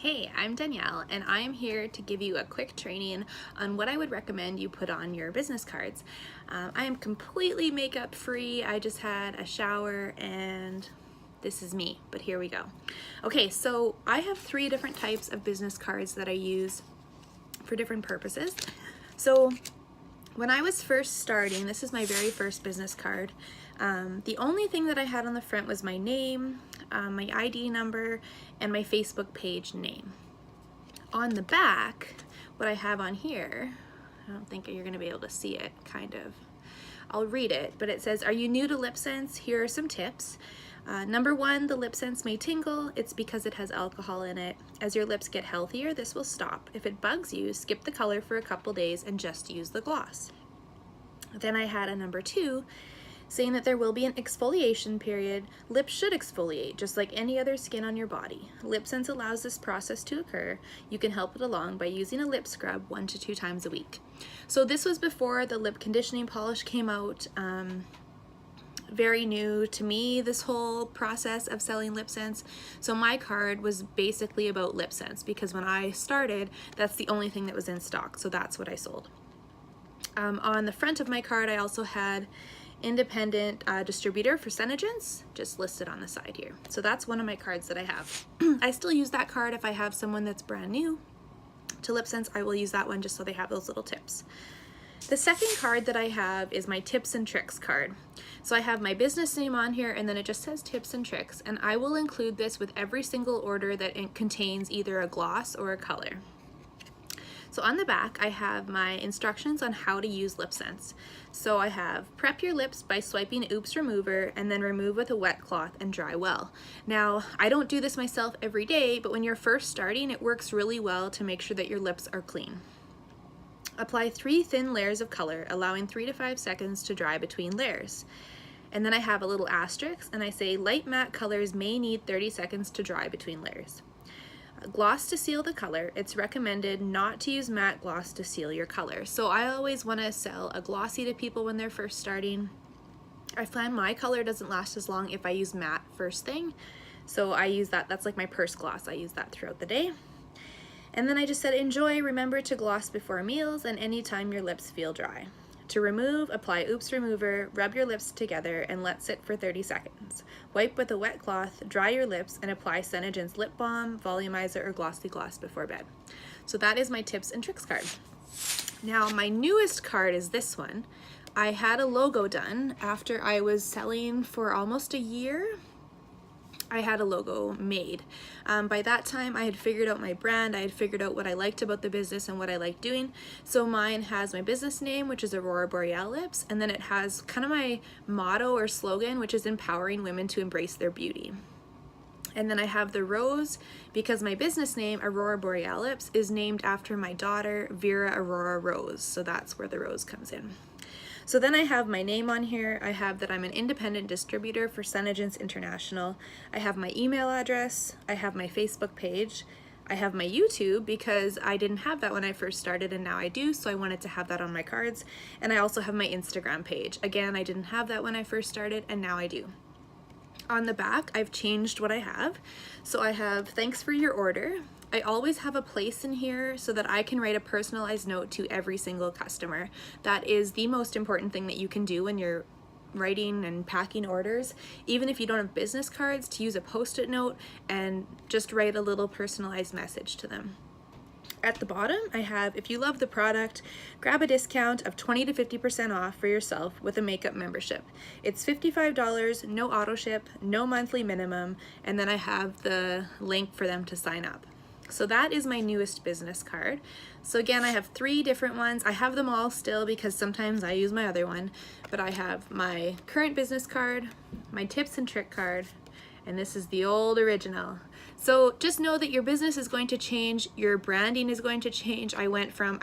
Hey, I'm Danielle, and I am here to give you a quick training on what I would recommend you put on your business cards. I am completely makeup free. I just had a shower and this is me, but here we go. Okay, so I have 3 different types of business cards that I use for different purposes. So when I was first starting, this is my very first business card. The only thing that I had on the front was my name, my ID number, and my Facebook page name. On the back, what I have on here, I don't think you're gonna be able to see it, kind of. I'll read it, but it says, "Are you new to LipSense? Here are some tips. Number 1, the LipSense may tingle. It's because it has alcohol in it. As your lips get healthier, this will stop. If it bugs you, skip the color for a couple days and just use the gloss." Then I had a number 2 saying that there will be an exfoliation period. Lips should exfoliate just like any other skin on your body. LipSense allows this process to occur. You can help it along by using a lip scrub 1 to 2 times a week. So this was before the lip conditioning polish came out. Very new to me, this whole process of selling LipSense. So my card was basically about LipSense because when I started, that's the only thing that was in stock. So that's what I sold. On the front of my card, I also had independent distributor for SeneGence, just listed on the side here. So that's one of my cards that I have. I still use that card if I have someone that's brand new to LipSense. I will use that one just so they have those little tips. The second card that I have is my tips and tricks card. So I have my business name on here and then it just says tips and tricks, and I will include this with every single order that it contains either a gloss or a color. So on the back, I have my instructions on how to use LipSense. So I have prep your lips by swiping Oops Remover and then remove with a wet cloth and dry well. Now, I don't do this myself every day, but when you're first starting, it works really well to make sure that your lips are clean. Apply 3 thin layers of color, allowing 3 to 5 seconds to dry between layers. And then I have a little asterisk and I say light matte colors may need 30 seconds to dry between layers. Gloss to seal the color. It's recommended not to use matte gloss to seal your color. So I always want to sell a glossy to people when they're first starting. I find my color doesn't last as long if I use matte first thing. So I use that, that's like my purse gloss. I use that throughout the day. And then I just said, enjoy, remember to gloss before meals and anytime your lips feel dry. To remove, apply Oops Remover, rub your lips together and let sit for 30 seconds. Wipe with a wet cloth, dry your lips, and apply SeneGence lip balm, volumizer, or glossy gloss before bed. So that is my tips and tricks card. Now my newest card is this one. I had a logo done after I was selling for almost a year. I had a logo made. By that time, I had figured out my brand. I had figured out what I liked about the business and what I liked doing. So mine has my business name, which is Aurora Boreal Lips, and then it has kind of my motto or slogan, which is empowering women to embrace their beauty. And then I have the rose because my business name, Aurora Boreal Lips, is named after my daughter, Vera Aurora Rose. So that's where the rose comes in. So then I have my name on here. I have that I'm an independent distributor for SeneGence International. I have my email address. I have my Facebook page. I have my YouTube because I didn't have that when I first started and now I do, so I wanted to have that on my cards. And I also have my Instagram page. Again, I didn't have that when I first started and now I do. On the back, I've changed what I have. So I have thanks for your order. I always have a place in here so that I can write a personalized note to every single customer. That is the most important thing that you can do when you're writing and packing orders. Even if you don't have business cards, to use a post-it note and just write a little personalized message to them. At the bottom, I have, if you love the product, grab a discount of 20 to 50% off for yourself with a makeup membership. It's $55, no auto ship, no monthly minimum, and then I have the link for them to sign up. So that is my newest business card. So again, I have 3 different ones. I have them all still because sometimes I use my other one, but I have my current business card, my tips and trick card, and this is the old original. So just know that your business is going to change, your branding is going to change. I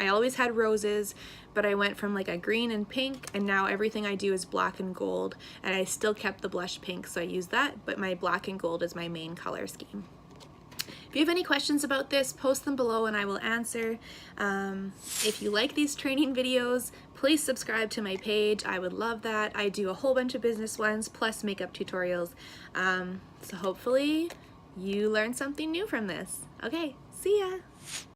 always had roses, but I went from like a green and pink, and now everything I do is black and gold, and I still kept the blush pink, so I use that, but my black and gold is my main color scheme. If you have any questions about this, post them below and I will answer. If you like these training videos, please subscribe to my page. I would love that. I do a whole bunch of business ones plus makeup tutorials. So hopefully you learned something new from this. Okay, see ya!